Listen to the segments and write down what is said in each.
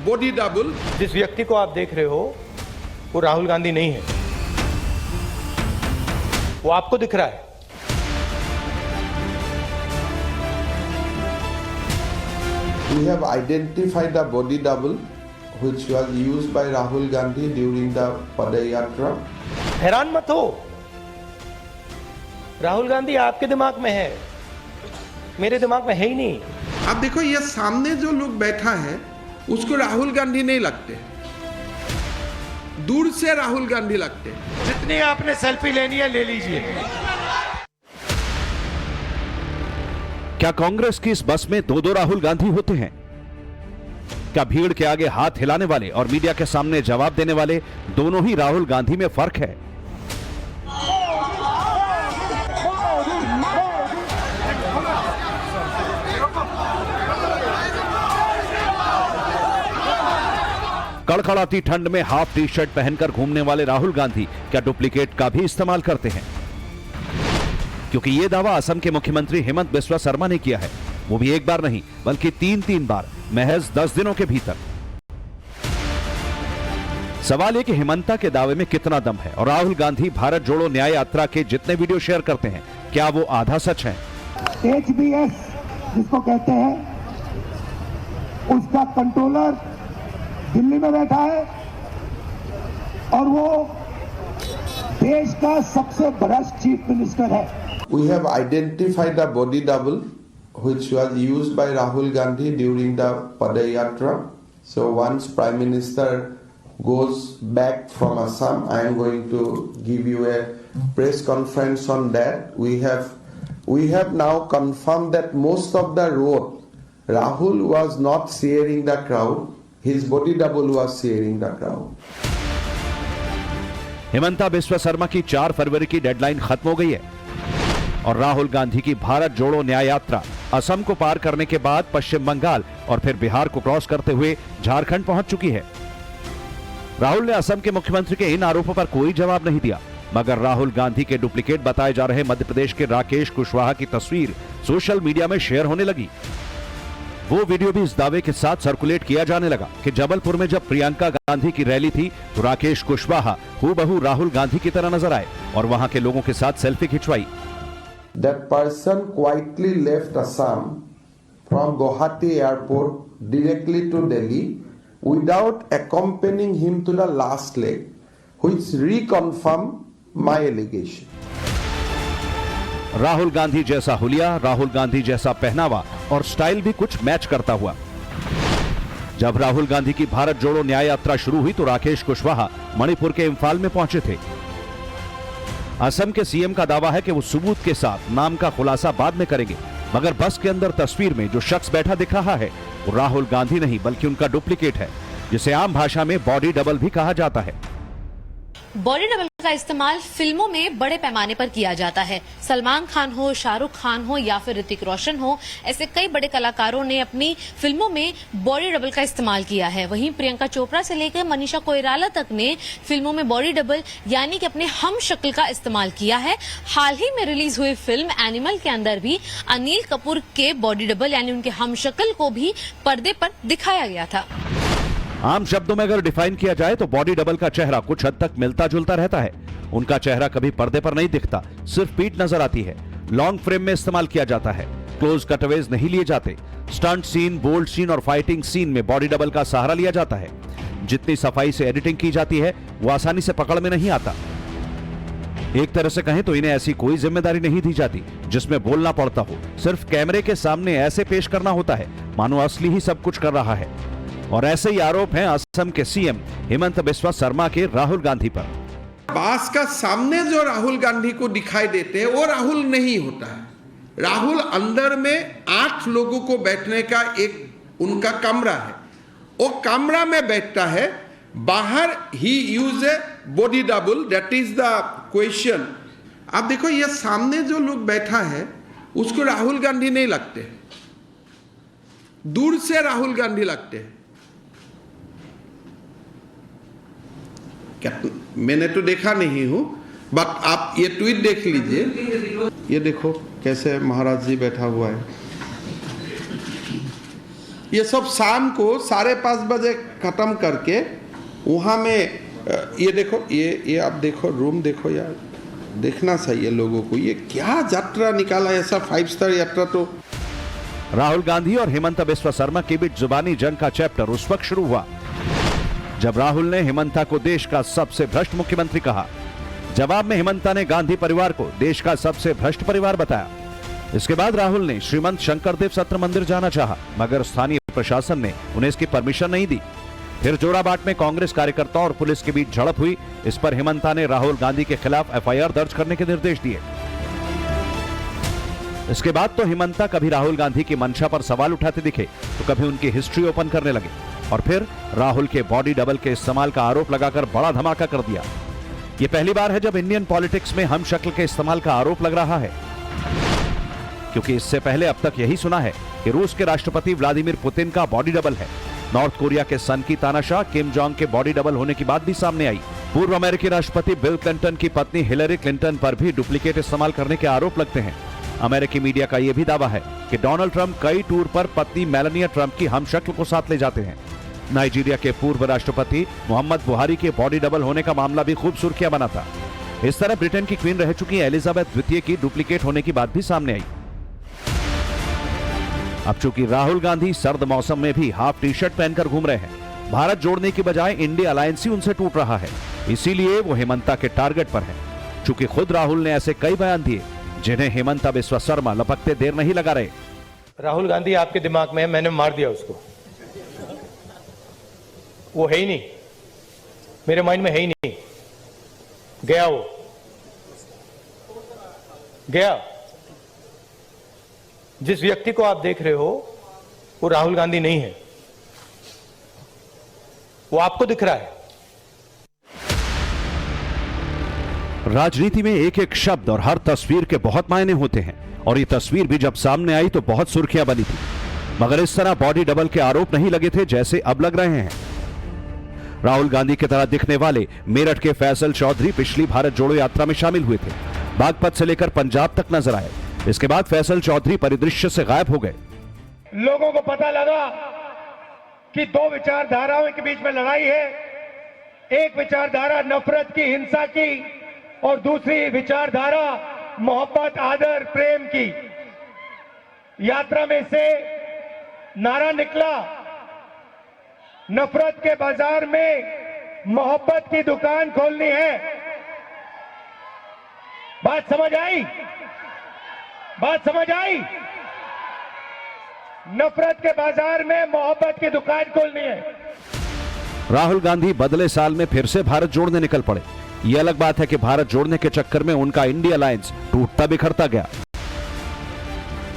body double. जिस व्यक्ति को आप देख रहे हो वो राहुल गांधी नहीं है, वो आपको दिख रहा है। We have identified the body double which was used by Rahul Gandhi during the Padayatra. हैरान मत हो, राहुल गांधी आपके दिमाग में है, मेरे दिमाग में है ही नहीं। अब देखो ये सामने जो लोग बैठा है उसको राहुल गांधी नहीं लगते, दूर से राहुल गांधी लगते। जितनी आपने सेल्फी लेनी है ले लीजिए। क्या कांग्रेस की इस बस में दो राहुल गांधी होते हैं? क्या भीड़ के आगे हाथ हिलाने वाले और मीडिया के सामने जवाब देने वाले दोनों ही राहुल गांधी में फर्क है? कड़कड़ाती ठंड में हाफ टी शर्ट पहनकर घूमने वाले राहुल गांधी क्या डुप्लीकेट का भी इस्तेमाल करते हैं? क्योंकि यह दावा असम के मुख्यमंत्री हेमंत बिस्वा शर्मा ने किया है, वो भी एक बार नहीं बल्कि तीन बार, महज 10 दिनों के भीतर। सवाल यह कि हेमंता के दावे में कितना दम है और राहुल गांधी भारत जोड़ो न्याय यात्रा के जितने वीडियो शेयर करते हैं क्या वो आधा सच है? HBS जिसको कहते हैं उसका कंट्रोलर दिल्ली में बैठा है और वो देश का सबसे बड़ा चीफ मिनिस्टर है। We have identified the body double which was used by Rahul Gandhi during the Padayatra. So once Prime Minister goes back from Assam, I am going to give you a press conference on that. We have now confirmed that most of the road Rahul was not sharing the crowd. His body double was sharing the crowd. Himanta Biswa Sarma की 4 फरवरी की deadline खत्म हो गई है और राहुल गांधी की भारत जोड़ो न्याय यात्रा असम को पार करने के बाद पश्चिम बंगाल और फिर बिहार को क्रॉस करते हुए झारखंड पहुंच चुकी है। राहुल ने असम के मुख्यमंत्री के इन आरोपों पर कोई जवाब नहीं दिया, मगर राहुल गांधी के डुप्लीकेट बताए जा रहे मध्य प्रदेश के राकेश कुशवाहा की तस्वीर सोशल मीडिया में शेयर होने लगी। वो वीडियो भी इस दावे के साथ सर्कुलेट किया जाने लगा कि जबलपुर में जब प्रियंका गांधी की रैली थी तो राकेश कुशवाहा हूबहू राहुल गांधी की तरह नजर आए और वहां के लोगों के साथ selfie खिंचवाई। That person quietly left Assam from Guwahati airport directly to Delhi without accompanying him to the last leg, which reconfirmed my allegation. Rahul Gandhi जैसा हुलिया, राहुल गांधी जैसा पहनावा और स्टाइल भी कुछ मैच करता हुआ। जब राहुल गांधी की भारत जोड़ो न्याय यात्रा शुरू हुई तो राकेश कुशवाहा मणिपुर के इम्फाल में पहुंचे थे। असम के सीएम का दावा है कि वो सबूत के साथ नाम का खुलासा बाद में करेंगे, मगर बस के अंदर तस्वीर में जो शख्स बैठा दिख रहा है वो राहुल गांधी नहीं बल्कि उनका डुप्लीकेट है, जिसे आम भाषा में बॉडी डबल भी कहा जाता है। बॉडी डबल का इस्तेमाल फिल्मों में बड़े पैमाने पर किया जाता है। सलमान खान हो, शाहरुख खान हो या फिर ऋतिक रोशन हो, ऐसे कई बड़े कलाकारों ने अपनी फिल्मों में बॉडी डबल का इस्तेमाल किया है। वहीं प्रियंका चोपड़ा से लेकर मनीषा कोइराला तक ने फिल्मों में बॉडी डबल यानी कि अपने हम शक्ल का इस्तेमाल किया है। हाल ही में रिलीज हुई फिल्म एनिमल के अंदर भी अनिल कपूर के बॉडी डबल यानी उनके हम शक्ल को भी पर्दे पर दिखाया गया था। आम शब्दों में अगर डिफाइन किया जाए तो बॉडी डबल का चेहरा कुछ हद तक मिलता जुलता रहता है। उनका चेहरा कभी पर्दे पर नहीं दिखता, सिर्फ पीठ नजर आती है। लॉन्ग फ्रेम में इस्तेमाल किया जाता है, क्लोज कटअवेज नहीं लिए जाते। स्टंट सीन, बोल्ड सीन और फाइटिंग सीन में बॉडी डबल का सहारा लिया जाता है। जितनी सफाई से एडिटिंग की जाती है वो आसानी से पकड़ में नहीं आता। एक तरह से कहें तो इन्हें ऐसी कोई जिम्मेदारी नहीं दी जाती जिसमें बोलना पड़ता हो, सिर्फ कैमरे के सामने ऐसे पेश करना होता है मानो असली ही सब कुछ कर रहा है। और ऐसे ही आरोप हैं असम के सीएम हेमंत बिस्वा शर्मा के राहुल गांधी पर। बास का सामने जो राहुल गांधी को दिखाई देते हैं वो राहुल नहीं होता है। राहुल अंदर में 8 लोगों को बैठने का एक उनका कमरा है, वो कमरा में बैठता है। बाहर ही use a body double, that is the question. आप देखो ये सामने जो लोग बैठा है उसको राहुल गांधी नहीं लगते, दूर से राहुल गांधी लगते हैं। क्या मैंने तो देखा नहीं हूं, बट आप ये ट्वीट देख लीजिए। ये देखो कैसे महाराज जी बैठा हुआ है। ये सब शाम को 5:30 बजे खत्म करके वहाँ में ये देखो, ये आप देखो, रूम देखो यार, देखना चाहिए लोगों को, ये क्या यात्रा निकाला है, ऐसा 5 स्टार यात्रा। तो राहुल गांधी और हिमंता बिस्वा शर्मा के बीच जुबानी जंग का चैप्टर उस वक्त शुरू हुआ जब राहुल ने हिमंता को देश का सबसे भ्रष्ट मुख्यमंत्री कहा। जवाब में हिमंता ने गांधी परिवार को देश का सबसे भ्रष्ट परिवार बताया। इसके बाद राहुल ने श्रीमंत शंकरदेव सत्र मंदिर जाना चाहा, मगर स्थानीय प्रशासन ने उन्हें इसकी परमिशन नहीं दी। फिर जोराबाट में कांग्रेस कार्यकर्ताओं और पुलिस के बीच झड़प हुई। इस पर हिमंता ने राहुल गांधी के खिलाफ एफआईआर दर्ज करने के निर्देश दिए। इसके बाद तो हिमंता कभी राहुल गांधी की मंशा पर सवाल उठाते दिखे तो कभी उनकी हिस्ट्री ओपन करने लगे और फिर राहुल के बॉडी डबल के इस्तेमाल का आरोप लगाकर बड़ा धमाका कर दिया। यह पहली बार है जब इंडियन पॉलिटिक्स में हम शक्ल के इस्तेमाल का आरोप लग रहा है, क्योंकि इससे पहले अब तक यही सुना है कि रूस के राष्ट्रपति व्लादिमीर पुतिन का बॉडी डबल है। नॉर्थ कोरिया के सन की तानाशाह किम जोंग के बॉडी डबल होने की बात भी सामने आई। पूर्व अमेरिकी राष्ट्रपति बिल क्लिंटन की पत्नी हिलरी क्लिंटन पर भी डुप्लीकेट इस्तेमाल करने के आरोप लगते हैं। अमेरिकी मीडिया का यह भी दावा है कि डोनाल्ड ट्रंप कई टूर पर पत्नी मेलानिया ट्रंप की हमशक्ल को साथ ले जाते हैं। नाइजीरिया के पूर्व राष्ट्रपति मोहम्मद बुहारी के बॉडी डबल होने का मामला भी खूब सुर्खियां बना था। इस तरह ब्रिटेन की क्वीन रह चुकी एलिजाबेथ द्वितीय की डुप्लीकेट होने की बात भी सामने आई। अब चूंकि राहुल गांधी सर्द मौसम में भी हाफ टी शर्ट पहनकर घूम रहे हैं, भारत जोड़ने की बजाय इंडिया अलायंस ही उनसे टूट रहा है, इसीलिए वो हिमंता के टारगेट पर है। चूंकि खुद राहुल ने ऐसे कई बयान दिए जिन्हें हिमंता बिस्वा शर्मा लपकते देर नहीं लगा रहे। राहुल गांधी आपके दिमाग में है, मैंने मार दिया उसको, वो है ही नहीं, मेरे माइंड में है ही नहीं, गया, वो गया। जिस व्यक्ति को आप देख रहे हो वो राहुल गांधी नहीं है, वो आपको दिख रहा है। राजनीति में एक एक शब्द और हर तस्वीर के बहुत मायने होते हैं, और ये तस्वीर भी जब सामने आई तो बहुत सुर्खियां बनी थी, मगर इस तरह बॉडी डबल के आरोप नहीं लगे थे जैसे अब लग रहे हैं। राहुल गांधी की तरह दिखने वाले मेरठ के फैसल चौधरी पिछली भारत जोड़ो यात्रा में शामिल हुए थे। बागपत से लेकर पंजाब तक नजर आए। इसके बाद फैसल चौधरी परिदृश्य से गायब हो गए। लोगों को पता लगा कि दो विचारधाराओं के बीच में लड़ाई है। एक विचारधारा नफरत की, हिंसा की, और दूसरी विचारधारा मोहब्बत, आदर, प्रेम की। यात्रा में से नारा निकला, नफरत के बाजार में मोहब्बत की दुकान खोलनी है। बात समझ आई? बात समझ आई? नफरत के बाजार में मोहब्बत की दुकान खोलनी है। राहुल गांधी बदले साल में फिर से भारत जोड़ने निकल पड़े। यह अलग बात है कि भारत जोड़ने के चक्कर में उनका इंडिया अलायंस टूटता बिखरता गया।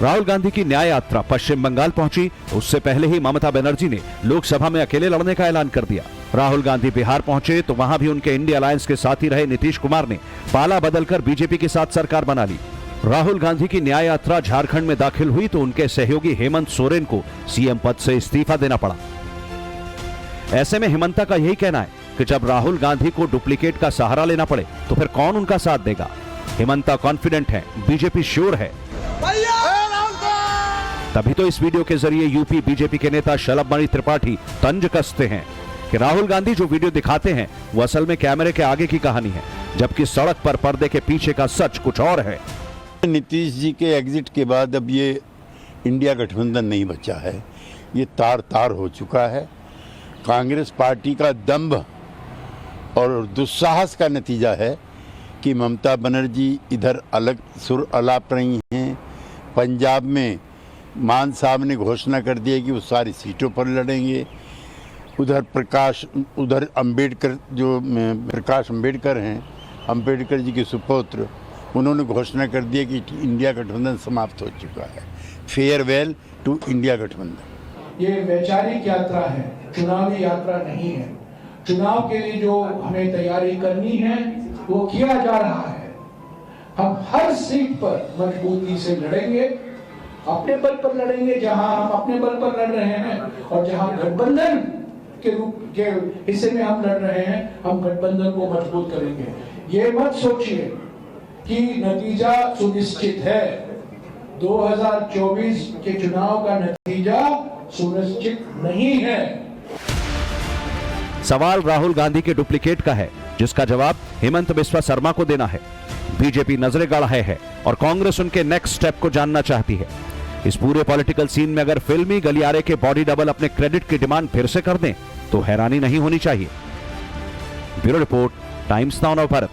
राहुल गांधी की न्याय यात्रा पश्चिम बंगाल पहुंची, उससे पहले ही ममता बनर्जी ने लोकसभा में अकेले लड़ने का ऐलान कर दिया। राहुल गांधी बिहार पहुंचे तो वहां भी उनके इंडिया अलायंस के साथी रहे नीतीश कुमार ने पाला बदलकर बीजेपी के साथ सरकार बना ली। राहुल गांधी की न्याय यात्रा झारखंड में दाखिल हुई तो उनके सहयोगी हेमंत सोरेन को सीएम पद से इस्तीफा देना पड़ा। ऐसे में हिमंता का यही कहना है कि जब राहुल गांधी को डुप्लीकेट का सहारा लेना पड़े तो फिर कौन उनका साथ देगा। हिमंता कॉन्फिडेंट है, बीजेपी श्योर है। तभी तो इस वीडियो के जरिए यूपी बीजेपी के नेता शलभमणि त्रिपाठी तंज कसते हैं कि राहुल गांधी जो वीडियो दिखाते हैं वो असल में कैमरे के आगे की कहानी है, जबकि सड़क पर पर्दे के पीछे का सच कुछ और है। नीतीश जी के एग्जिट के बाद अब ये इंडिया गठबंधन नहीं बचा है, ये तार तार हो चुका है। कांग्रेस पार्टी का दंभ और दुस्साहस का नतीजा है कि ममता बनर्जी इधर अलग सुर अलाप रही हैं। पंजाब में मान साहब ने घोषणा कर दिया कि वो सारी सीटों पर लड़ेंगे। उधर अम्बेडकर, जो प्रकाश अम्बेडकर हैं, अम्बेडकर जी के सुपुत्र, उन्होंने घोषणा कर दिया कि इंडिया गठबंधन समाप्त हो चुका है। फेयरवेल टू इंडिया गठबंधन। ये वैचारिक यात्रा है, चुनावी यात्रा नहीं है। चुनाव के लिए जो हमें तैयारी करनी है वो किया जा रहा है। हम हर सीट पर मजबूती से लड़ेंगे, अपने बल पर लड़ेंगे जहां हम अपने बल पर लड़ रहे हैं, और जहां गठबंधन के रूप के हिस्से में हम लड़ रहे हैं हम गठबंधन को मजबूत करेंगे। ये मत सोचिए कि नतीजा सुनिश्चित है। 2024 के चुनाव का नतीजा सुनिश्चित नहीं है। सवाल राहुल गांधी के डुप्लीकेट का है, जिसका जवाब हेमंत बिस्वा शर्मा को देना है। बीजेपी नजरें गड़ाए है और कांग्रेस उनके नेक्स्ट स्टेप को जानना चाहती है। इस पूरे पॉलिटिकल सीन में अगर फिल्मी गलियारे के बॉडी डबल अपने क्रेडिट की डिमांड फिर से कर दें तो हैरानी नहीं होनी चाहिए। Bureau report, times now Bharat.